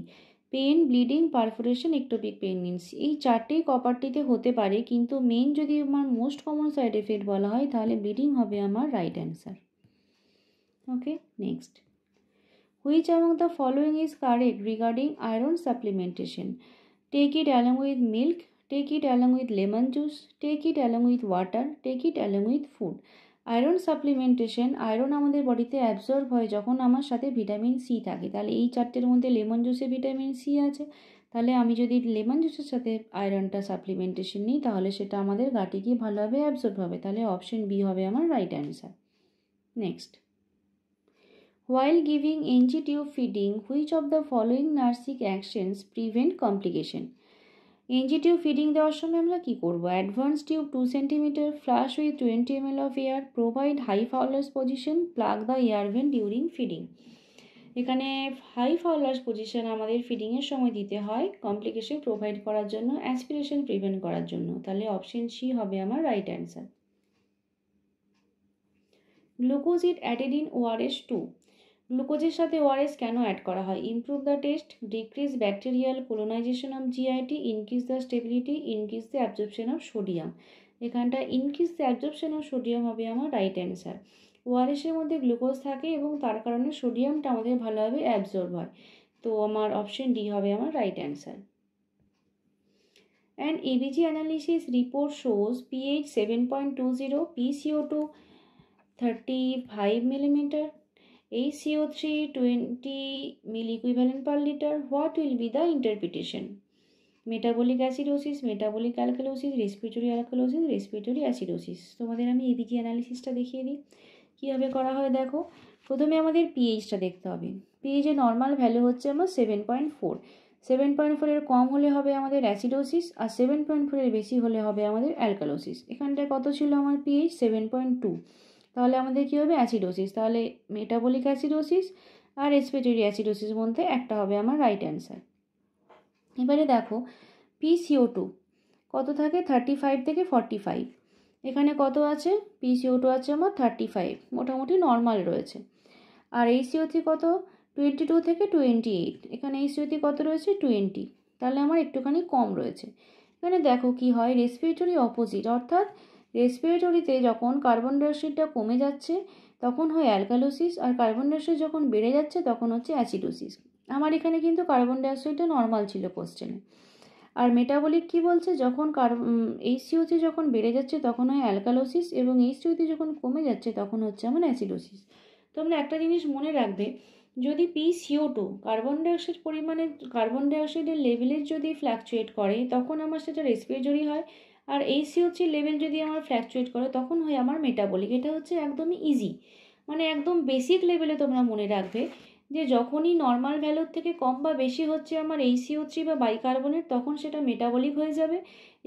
Pain, bleeding, perforation, ectopic pregnancy. এই চারটেই কপার টিতে হতে পারে, কিন্তু মেন যদি আমার মোস্ট কমন সাইড এফেক্ট বলা হয় তাহলে ব্লিডিং হবে আমার right answer. Okay, next, which among the following is correct regarding iron supplementation? Take it along with milk, take it along with lemon juice, take it along with water, take it along with food. Iron supplementation, iron আমাদের বডিতে absorb হয় যখন আমার সাথে vitamin C থাকে। তাহলে এই চারটের মধ্যে লেমন জুসে ভিটামিন সি আছে, তাহলে আমি যদি লেমন জুসের সাথে আয়রনটা সাপ্লিমেন্টেশন নিই তাহলে সেটা আমাদের গাটে গিয়ে ভালোভাবে অ্যাবজর্ব হবে। তাহলে অপশন বি হবে আমার right answer. Next, while giving NG tube feeding, which of the following nursing actions prevent complication? NG tube feeding দেওয়ার সময় আমরা কী করব? Advance tube 2 centimetre, flush with 20 ml of air, provide high Fowler's position, plug the air vent during feeding. এখানে high Fowler's position আমাদের ফিডিংয়ের সময় দিতে হয় কমপ্লিকেশন প্রোভাইড করার জন্য, অ্যাসপিরেশন প্রিভেন্ট করার জন্য। তাহলে অপশন সি হবে আমার right answer. Glucose it added in ORS 2। গ্লুকোজের সাথে ওআরএস কেন অ্যাড করা হয়? Improve the taste, decrease bacterial colonisation of GIT, increase the stability, increase the absorption of sodium. এখানটা increase the absorption of sodium হবে আমার রাইট অ্যান্সার। ওআরএসের মধ্যে glucose থাকে এবং তার কারণে সোডিয়ামটা আমাদের ভালোভাবে অ্যাবজর্ব হয়। তো আমার অপশন ডি হবে আমার right answer. And ABG analysis report shows pH 7.20, PCO2 35 millimeter, HCO3 20 milliequivalent per liter. What will be the interpretation? Metabolic acidosis, metabolic alkalosis, respiratory alkalosis, respiratory acidosis. তোমাদের আমি এবিজি অ্যানালিসিসটা দেখিয়ে দিই কীভাবে করা হয়। দেখো, প্রথমে আমাদের পিএইচটা দেখতে হবে। পিএইচের নর্মাল ভ্যালু হচ্ছে আমার 7.4। 7.4 এর কম হলে হবে আমাদের অ্যাসিডোসিস, আর 7.4 এর বেশি হলে হবে আমাদের অ্যালকালোসিস। এখানটায় কত ছিল আমার পিএইচ? 7.2। তাহলে আমাদের কী হবে? অ্যাসিডোসিস। তাহলে মেটাবলিক অ্যাসিডোসিস আর রেসপিরেটরি অ্যাসিডোসিস মধ্যে একটা হবে আমার রাইট অ্যান্সার। এবারে দেখো, PCO2 কত থাকে? 35 থেকে 45। এখানে কত আছে? PCO2 আছে আমার 35, মোটামুটি নর্মাল রয়েছে। আর HCO3 কত? 22 থেকে 28। এখানে HCO3 কত রয়েছে? 20। তাহলে আমার একটুখানি কম রয়েছে। এখানে দেখো কি হয়, রেসপিরেটরি অপোজিট, অর্থাৎ রেসপিরেটরিতে যখন কার্বন ডাইঅক্সাইডটা কমে যাচ্ছে তখন হয় অ্যালকালোসিস, আর কার্বন ডাইঅক্সাইড যখন বেড়ে যাচ্ছে তখন হচ্ছে অ্যাসিডোসিস। আমার এখানে কিন্তু কার্বন ডাইঅক্সাইডটা নর্মাল ছিল কোশ্চেনে। আর মেটাবলিক কি বলছে? যখন HCO3 যখন বেড়ে যাচ্ছে তখন হয় অ্যালকালোসিস, এবং HCO3 যখন কমে যাচ্ছে তখন হচ্ছে আমার অ্যাসিডোসিস। তোমরা একটা জিনিস মনে রাখবে, যদি PCO2 কার্বন ডাইঅক্সাইডের লেভেলের যদি ফ্ল্যাকচুয়েট করে তখন আমার সেটা রেসপিরেটরি হয়, আর HCO3 লেভেল যদি আমার ফ্ল্যাকচুয়েট করে তখন হয় আমার মেটাবলিক। এটা হচ্ছে একদমই ইজি, মানে একদম বেসিক লেভেলে তোমরা মনে রাখবে যে যখনই নর্মাল ভ্যালুর থেকে কম বা বেশি হচ্ছে আমার HCO3 বা বাইকার্বনেট তখন সেটা মেটাবলিক হয়ে যাবে,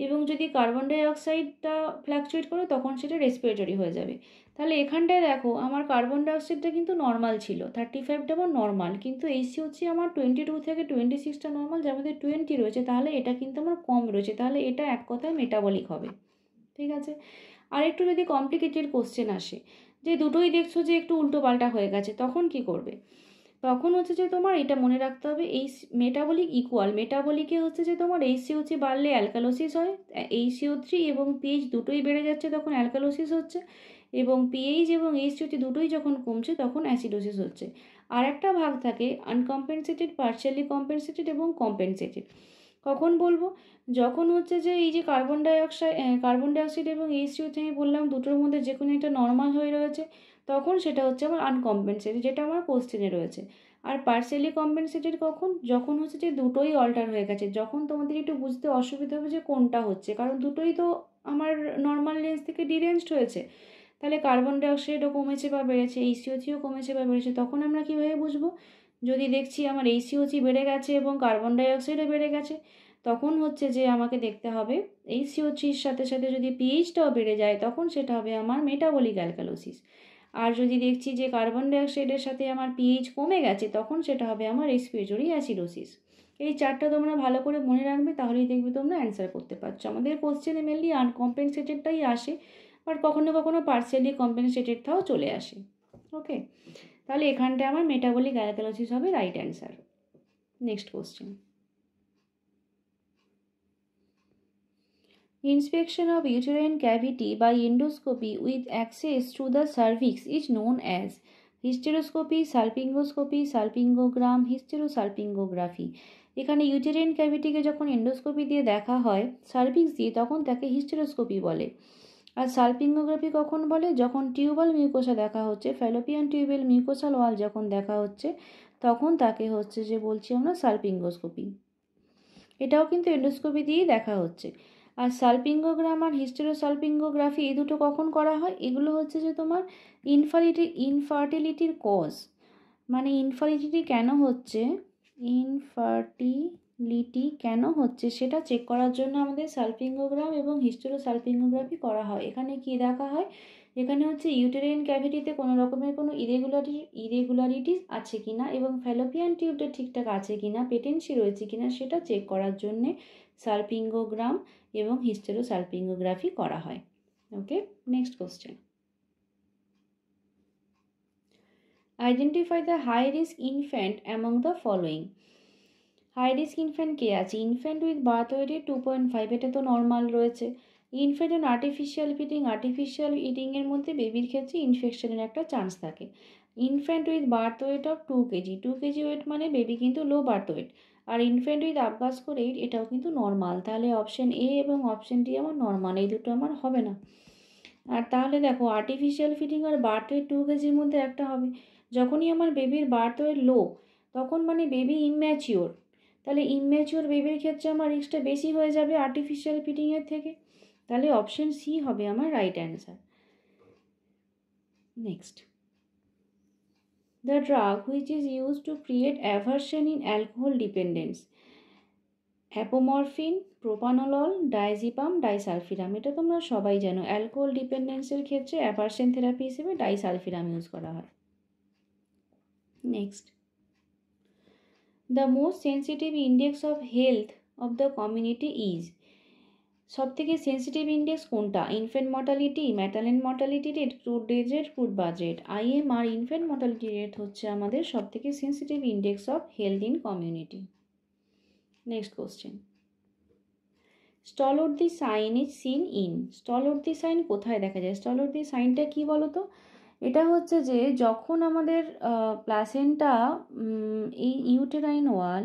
এবং যদি কার্বন ডাইঅক্সাইডটা ফ্ল্যাকচুয়েট করে তখন সেটা রেসপিরেটরি হয়ে যাবে। তাহলে এখানটায় দেখো আমার কার্বন ডাইঅক্সাইডটা কিন্তু নর্মাল ছিল, 35টা আমার নর্মাল, কিন্তু HCO3 আমার 22 থেকে 26টা নর্মাল, যার মধ্যে 20 রয়েছে, তাহলে এটা কিন্তু আমার কম রয়েছে, তাহলে এটা এক কথায় মেটাবলিক হবে। ঠিক আছে। আর একটু যদি কমপ্লিকেটেড কোশ্চেন আসে, যে দুটোই দেখছো যে একটু উল্টো পাল্টা হয়ে গেছে, তখন কি করবে? তখন হচ্ছে যে তোমার এটা মনে রাখতে হবে, এই মেটাবলিক ইকুয়াল, মেটাবলিকে হচ্ছে যে তোমার HCO3 বাড়লে অ্যালকালোসিস হয়, HCO3 এবং পিএইচ দুটোই বেড়ে যাচ্ছে তখন অ্যালকালোসিস হচ্ছে, এবং পিএইচ এবং HCO3 দুটোই যখন কমছে তখন অ্যাসিডোসিস হচ্ছে। আর একটা ভাগ থাকে আনকম্পেনসেটেড, পার্শিয়ালি কম্পেনসেটেড এবং কম্পেনসেটেড। কখন বলবো? যখন হচ্ছে যে এই যে কার্বন ডাইঅক্সাইড এবং HCO3 আমি বললাম দুটোর মধ্যে যে কোনো একটা নর্মাল হয়ে রয়েছে, তখন সেটা হচ্ছে আমার আনকম্পেনসেটেড, যেটা আমার কোশ্চেনে রয়েছে। আর পার্সিয়ালি কম্পেনসেটেড কখন? যখন হচ্ছে যে দুটোই অল্টার হয়ে গেছে, যখন তোমাদের একটু বুঝতে অসুবিধা হবে যে কোনটা হচ্ছে, কারণ দুটোই তো আমার নর্মাল রেঞ্জ থেকে ডিরেঞ্জড হয়েছে। তাহলে কার্বন ডাইঅক্সাইডও কমেছে বা বেড়েছে, HCO3ও কমেছে বা বেড়েছে, তখন আমরা কীভাবে বুঝবো? যদি দেখছি আমার HCO3 বেড়ে গেছে এবং কার্বন ডাইঅক্সাইডও বেড়ে গেছে, তখন হচ্ছে যে আমাকে দেখতে হবে HCO3-র সাথে সাথে যদি পিএইচটাও বেড়ে যায়, তখন সেটা হবে আমার মেটাবলিক অ্যালকালোসিস। আর যদি দেখছি যে কার্বন ডাইঅক্সাইডের সাথে আমার পিএইচ কমে গেছে, তখন সেটা হবে আমার রেসপিরেটরি অ্যাসিডোসিস। এই চারটা তোমরা ভালো করে মনে রাখবে, তাহলেই দেখবে তোমরা অ্যান্সার করতে পারছো। আমাদের কোশ্চেনে মেনলি আনকম্পেনসেটেডটাই আসে, বাট কখনো কখনো পার্সিয়ালি কম্পেনসেটেডটাও চলে আসে। ওকে, তাহলে এখানটায় আমার মেটাবলিক অ্যালকালোসিস হবে right answer. Next question. Inspection of uterine cavity by endoscopy with access to the cervix is known as hysteroscopy, salpingoscopy, salpingogram, hysterosalpingography. এখানে ইউটেরাইন ক্যাভিটিকে যখন এন্ডোস্কোপি দিয়ে দেখা হয় সার্ভিক্স দিয়ে, তখন তাকে হিস্টেরোস্কোপি বলে। আর সালপিঙ্গোগ্রাফি কখন বলে? যখন টিউবাল মিউকোসা দেখা হচ্ছে, ফ্যালোপিয়ান টিউবেল মিউকোসাল ওয়াল যখন দেখা হচ্ছে, তখন তাকে হচ্ছে যে বলছি আমরা সালপিঙ্গোস্কোপি। এটাও কিন্তু এন্ডোস্কোপি দিয়েই দেখা হচ্ছে। আর সালপিঙ্গোগ্রাম আর হিস্টেরোসালপিঙ্গোগ্রাফি এই দুটো কখন করা হয়? এগুলো হচ্ছে যে তোমার ইনফার্টিলিটির কজ, মানে ইনফার্টিলিটি কেন হচ্ছে সেটা চেক করার জন্য আমাদের সালপিঙ্গোগ্রাম এবং হিস্টেরোসালপিঙ্গোগ্রাফি করা হয়। এখানে কি দেখা হয়? এখানে হচ্ছে ইউটেরাইন ক্যাভিটিতে কোনো রকমের কোনো ইরেগুলারিটিস আছে কিনা এবং ফ্যালোপিয়ান টিউবটা ঠিকঠাক আছে কিনা, পেটেন্সি রয়েছে কিনা, সেটা চেক করার জন্যে সালপিঙ্গোগ্রাম এবং হিস্টেরোসালপিঙ্গোগ্রাফি করা হয়। Okay, next question. Identify the high risk infant among the following. High risk infant কে আছে? ইনফ্যান্ট উইথ বার্থ ওয়েটে 2.5, এটা তো নর্মাল রয়েছে। ইনফ্যান্ট অ্যান্ড আর্টিফিশিয়াল ইটিংয়ের মধ্যে বেবির ক্ষেত্রে ইনফেকশনের একটা চান্স থাকে। Infant with birth weight of 2 kg, 2 kg weight মানে বেবি কিন্তু লো বার্থ ওয়েট। আর ইনফ্যান্ট উইথ আবগাস্কো রেট, এটাও কিন্তু নর্মাল। তাহলে অপশন এ এবং অপশন ডি আমার নর্মাল, এই দুটো আমার হবে না। আর তাহলে দেখো, আর্টিফিশিয়াল ফিটিং আর বার্থ ওয়েট 2 কেজির মধ্যে একটা হবে। যখনই আমার বেবির বার্থ ওয়েট লো, তখন মানে বেবি ইম্যাচিওর। তাহলে ইম্যাচিওর বেবির ক্ষেত্রে আমার রিস্কটা বেশি হয়ে যাবে আর্টিফিশিয়াল ফিটিংয়ের থেকে। তাহলে অপশন সি হবে আমার right answer. Next, the drug which is use to create aversion in alcohol dependence. Apomorphine, propranolol, diazepam, disulfiram. এটা তোমরা সবাই জানো, অ্যালকোহল ডিপেন্ডেন্সের ক্ষেত্রে অ্যাভারশন থেরাপি হিসেবে ডাইসালফিরাম ইউজ করা হয়। Next, the most sensitive index of health of the community is. সব থেকে সেন্সিটিভ ইন্ডেক্স কোনটা? Infant mortality, maternal mortality rate, crude death rate, crude birth rate. IMR infant mortality rate হচ্ছে আমাদের সব থেকে sensitive index of health in community. Next question. Stallworthy sign is seen in. Stallworthy sign কোথায় দেখা যায়? স্টলওয়ার্দি সাইনটা কি বলো তো? এটা হচ্ছে যে যখন আমাদের প্লাসেন্টা, এই ইউটেরাইন ওয়াল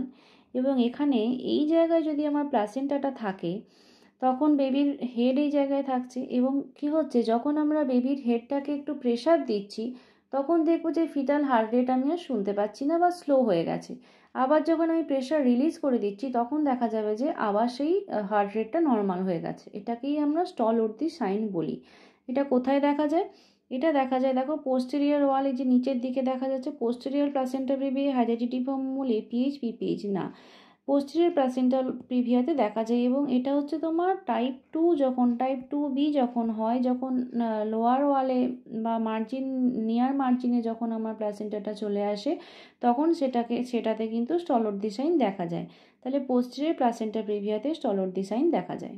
এবং এখানে এই জায়গায় যদি আমার প্লাসেন্টাটা থাকে, তখন বেবির হেড এই জায়গায় থাকছে এবং কি হচ্ছে, যখন আমরা বেবির হেডটাকে একটু প্রেশার দিচ্ছি, তখন দেখবো যে ফিটাল হার্ট রেট আমি আর শুনতে পাচ্ছি না বা স্লো হয়ে গেছে। আবার যখন আমি প্রেশার রিলিজ করে দিচ্ছি, তখন দেখা যাবে যে আবার সেই হার্ট রেটটা নর্মাল হয়ে গেছে। এটাকেই আমরা স্টলওয়ার্দি সাইন বলি। এটা কোথায় দেখা যায়? এটা দেখা যায়, দেখো, পোস্টেরিয়র ওয়াল, এই যে নিচের দিকে দেখা যাচ্ছে পোস্টেরিয়র প্লাসেন্টা প্রিভিয়া হাইড্রেটিটিফর্ম মূলে পিএইচ না, পোস্টেরিয়র প্লাসেন্টা প্রিভিয়াতে দেখা যায়। এবং এটা হচ্ছে তোমার টাইপ 2, যখন টাইপ 2B যখন হয়, যখন লোয়ার ওয়ালে বা নিয়ার মার্জিনে যখন আমার প্লাসেন্টাটা চলে আসে, তখন সেটাতে কিন্তু স্টলওয়ার্দি সাইন দেখা যায়। তাহলে পোস্টেরিয়র প্লাসেন্টা প্রিভিয়াতে স্টলওয়ার্দি সাইন দেখা যায়।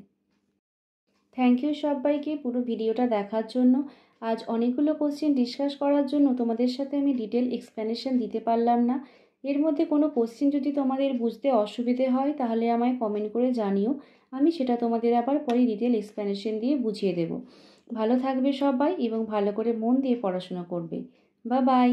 থ্যাংক ইউ সবাইকে পুরো ভিডিওটা দেখার জন্য। আজ অনেকগুলো কোশ্চেন ডিসকাস করার জন্য তোমাদের সাথে আমি ডিটেল এক্সপ্লেনেশন দিতে পারলাম না। এর মধ্যে কোনো কোশ্চেন যদি তোমাদের বুঝতে অসুবিধে হয় তাহলে আমায় কমেন্ট করে জানিও, আমি সেটা তোমাদের আবার পরে ডিটেল এক্সপ্লেনেশন দিয়ে বুঝিয়ে দেব। ভালো থাকবে সবাই এবং ভালো করে মন দিয়ে পড়াশোনা করবে। Bye bye.